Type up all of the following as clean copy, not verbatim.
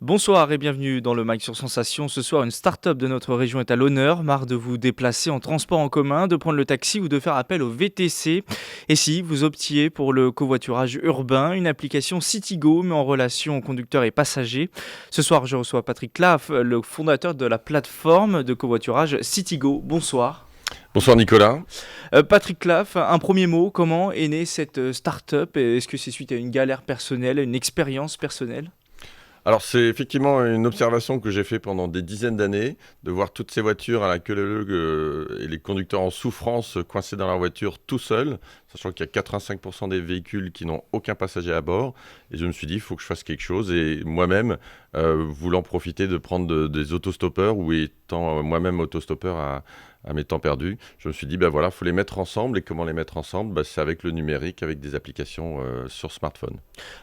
Bonsoir et bienvenue dans le Mag sur Sensation. Ce soir, une start-up de notre région est à l'honneur. Marre de vous déplacer en transport en commun, de prendre le taxi ou de faire appel au VTC. Et si vous optiez pour le covoiturage urbain, une application Citigo met en relation conducteurs et passagers. Ce soir, je reçois Patrick Claff, le fondateur de la plateforme de covoiturage Citigo. Bonsoir. Bonsoir Nicolas. Patrick Claff, un premier mot, comment est née cette start-up? Est-ce que c'est suite à une galère personnelle, une expérience personnelle? Alors c'est effectivement une observation que j'ai fait pendant des dizaines d'années, de voir toutes ces voitures à la queue leu leu et les conducteurs en souffrance coincés dans leur voiture tout seuls, sachant qu'il y a 85% des véhicules qui n'ont aucun passager à bord. Et je me suis dit, il faut que je fasse quelque chose. Et moi-même, voulant profiter de prendre des autostoppeurs ou étant moi-même autostoppeur à mes temps perdus, je me suis dit, ben voilà, il faut les mettre ensemble. Et comment les mettre ensemble? C'est avec le numérique, avec des applications sur smartphone.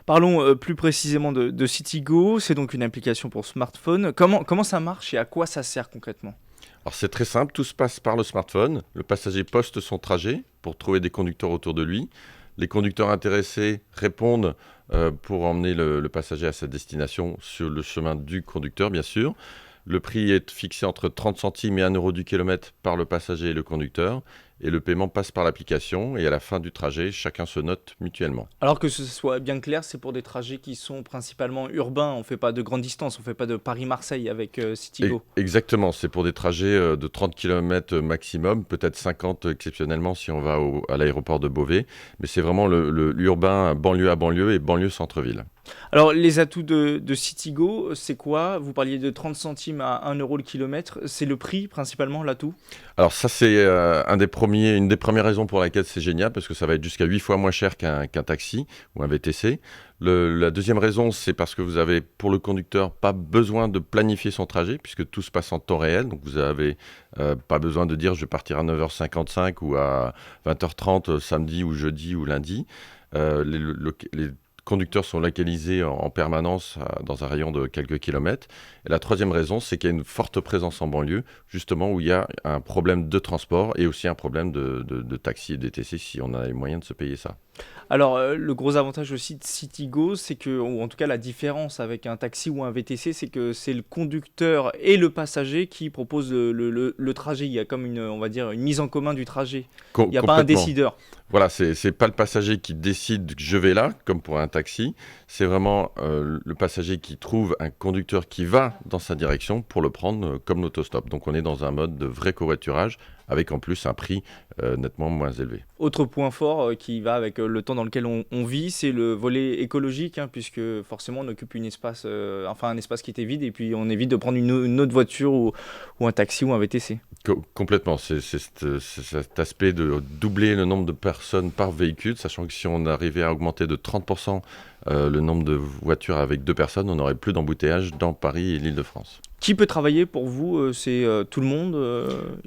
Parlons plus précisément de Citigo. C'est donc une application pour smartphone. Comment ça marche et à quoi ça sert concrètement? Alors c'est très simple, tout se passe par le smartphone. Le passager poste son trajet pour trouver des conducteurs autour de lui. Les conducteurs intéressés répondent pour emmener le passager à sa destination sur le chemin du conducteur, bien sûr. Le prix est fixé entre 30 centimes et 1 euro du kilomètre par le passager et le conducteur. Et le paiement passe par l'application. Et à la fin du trajet, chacun se note mutuellement. Alors que ce soit bien clair, c'est pour des trajets qui sont principalement urbains. On ne fait pas de grande distance, on ne fait pas de Paris-Marseille avec Citigo. Exactement, c'est pour des trajets de 30 km maximum, peut-être 50 exceptionnellement si on va à l'aéroport de Beauvais. Mais c'est vraiment l'urbain banlieue à banlieue et banlieue centre-ville. Alors les atouts de Citigo, c'est quoi? Vous parliez de 30 centimes à 1 euro le kilomètre. C'est le prix principalement, l'atout? Alors ça, c'est une des premières raisons pour laquelle c'est génial, parce que ça va être jusqu'à 8 fois moins cher qu'un taxi ou un VTC. La deuxième raison, c'est parce que vous avez, pour le conducteur, pas besoin de planifier son trajet, puisque tout se passe en temps réel. Donc vous avez pas besoin de dire je vais partir à 9h55 ou à 20h30 samedi ou jeudi ou lundi. Les conducteurs sont localisés en permanence dans un rayon de quelques kilomètres. Et la troisième raison, c'est qu'il y a une forte présence en banlieue, justement où il y a un problème de transport et aussi un problème de taxi et de DTC si on a les moyens de se payer ça. Alors, le gros avantage aussi de Citigo, c'est que, ou en tout cas la différence avec un taxi ou un VTC, c'est que c'est le conducteur et le passager qui proposent le trajet. Il y a comme on va dire, une mise en commun du trajet. Il n'y a pas un Complètement. décideur. Voilà, c'est pas le passager qui décide que je vais là, comme pour un taxi. C'est vraiment le passager qui trouve un conducteur qui va dans sa direction pour le prendre comme l'autostop. Donc on est dans un mode de vrai covoiturage avec en plus un prix nettement moins élevé. Autre point fort qui va avec le temps dans lequel on vit, c'est le volet écologique, hein, puisque forcément on occupe un espace qui était vide et puis on évite de prendre une autre voiture ou un taxi ou un VTC. Complètement, c'est cet aspect de doubler le nombre de personnes par véhicule, sachant que si on arrivait à augmenter de 30% le nombre de voitures avec deux personnes, on n'aurait plus d'embouteillage dans Paris et l'Île-de-France. Qui peut travailler pour vous? C'est tout le monde?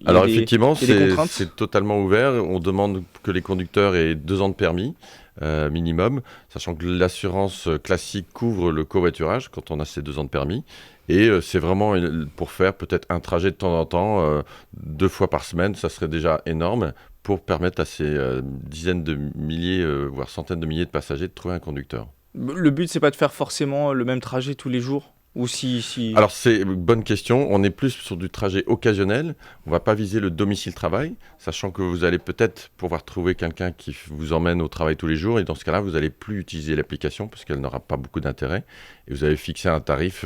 Alors effectivement, Il y a des contraintes? c'est totalement ouvert. On demande que les conducteurs aient 2 ans de permis minimum, sachant que l'assurance classique couvre le covoiturage quand on a ces 2 ans de permis. Et c'est vraiment pour faire peut-être un trajet de temps en temps, 2 fois par semaine, ça serait déjà énorme pour permettre à ces dizaines de milliers, voire centaines de milliers de passagers de trouver un conducteur. Le but, c'est pas de faire forcément le même trajet tous les jours? Ou si... Alors c'est une bonne question, on est plus sur du trajet occasionnel, on va pas viser le domicile-travail, sachant que vous allez peut-être pouvoir trouver quelqu'un qui vous emmène au travail tous les jours, et dans ce cas-là, vous n'allez plus utiliser l'application parce qu'elle n'aura pas beaucoup d'intérêt, et vous allez fixer un tarif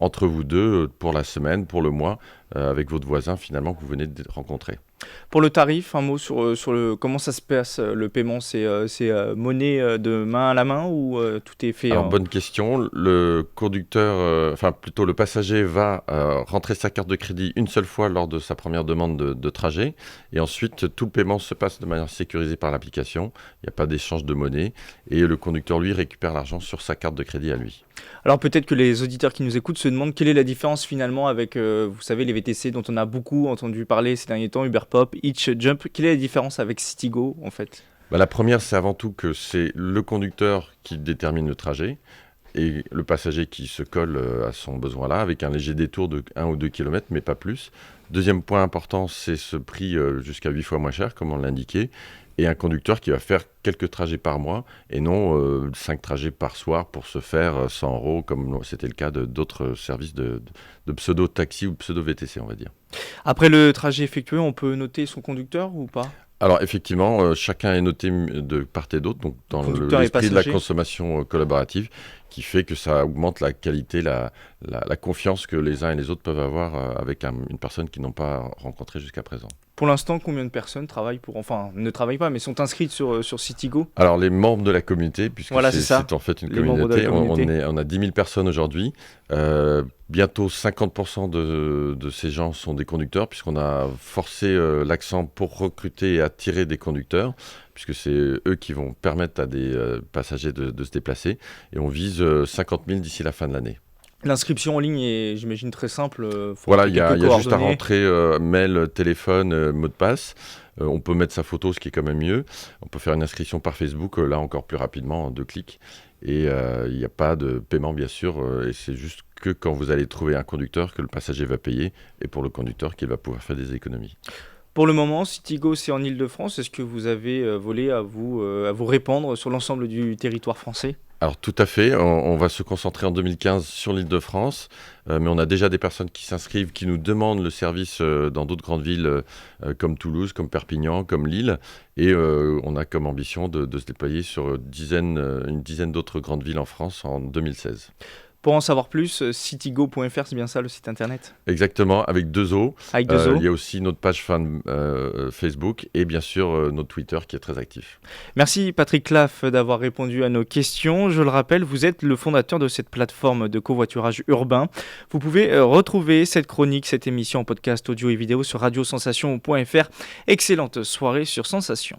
entre vous deux pour la semaine, pour le mois, avec votre voisin finalement que vous venez de rencontrer. Pour le tarif, un mot sur comment ça se passe, le paiement, c'est monnaie de main à la main ou tout est fait Alors en... bonne question, le conducteur, enfin plutôt le passager va rentrer sa carte de crédit une seule fois lors de sa première demande de trajet et ensuite tout le paiement se passe de manière sécurisée par l'application, il n'y a pas d'échange de monnaie et le conducteur lui récupère l'argent sur sa carte de crédit à lui. Alors peut-être que les auditeurs qui nous écoutent se demandent quelle est la différence finalement avec, vous savez, les VTC dont on a beaucoup entendu parler ces derniers temps, Uberpop, Hitch, Jump. Quelle est la différence avec Citigo en fait? La première, c'est avant tout que c'est le conducteur qui détermine le trajet. et le passager qui se colle à son besoin-là, avec un léger détour de 1 ou 2 km, mais pas plus. Deuxième point important, c'est ce prix jusqu'à 8 fois moins cher, comme on l'indiquait, et un conducteur qui va faire quelques trajets par mois, et non 5 trajets par soir pour se faire 100 euros, comme c'était le cas d'autres services de pseudo-taxi ou pseudo-VTC, on va dire. Après le trajet effectué, on peut noter son conducteur ou pas? Alors effectivement, chacun est noté de part et d'autre, donc dans Conducteur et l'esprit de la passager. consommation collaborative, qui fait que ça augmente la qualité, la confiance que les uns et les autres peuvent avoir avec une personne qu'ils n'ont pas rencontrée jusqu'à présent. Pour l'instant, combien de personnes travaillent enfin, ne travaillent pas, mais sont inscrites sur Citigo? Alors les membres de la communauté, puisque Voilà, c'est ça. c'est en fait une Les membres de la communauté, communauté. on a 10 000 personnes aujourd'hui. Bientôt 50% de ces gens sont des conducteurs, puisqu'on a forcé l'accent pour recruter et attirer des conducteurs, puisque c'est eux qui vont permettre à des passagers de se déplacer. Et on vise 50 000 d'ici la fin de l'année. L'inscription en ligne est, j'imagine, très simple. Faut Voilà, rentrer il y a quelques juste à coordonnées. rentrer mail, téléphone, mot de passe. On peut mettre sa photo, ce qui est quand même mieux. On peut faire une inscription par Facebook, là encore plus rapidement, en 2 clics. Et il n'y a pas de paiement, bien sûr. Et c'est juste que quand vous allez trouver un conducteur, que le passager va payer. Et pour le conducteur, qu'il va pouvoir faire des économies. Pour le moment, Citigo, c'est en Île-de-France. Est-ce que vous avez volé à vous répandre sur l'ensemble du territoire français? Alors tout à fait, on va se concentrer en 2015 sur l'Île-de-France, mais on a déjà des personnes qui s'inscrivent, qui nous demandent le service dans d'autres grandes villes comme Toulouse, comme Perpignan, comme Lille, et on a comme ambition de se déployer sur une dizaine d'autres grandes villes en France en 2016. Pour en savoir plus, citigo.fr, c'est bien ça le site internet? Exactement, avec 2 O. Avec 2 Il O. y a aussi notre page fan Facebook et bien sûr notre Twitter qui est très actif. Merci Patrick Claff d'avoir répondu à nos questions. Je le rappelle, vous êtes le fondateur de cette plateforme de covoiturage urbain. Vous pouvez retrouver cette chronique, cette émission en podcast audio et vidéo sur radiosensation.fr. Excellente soirée sur Sensation.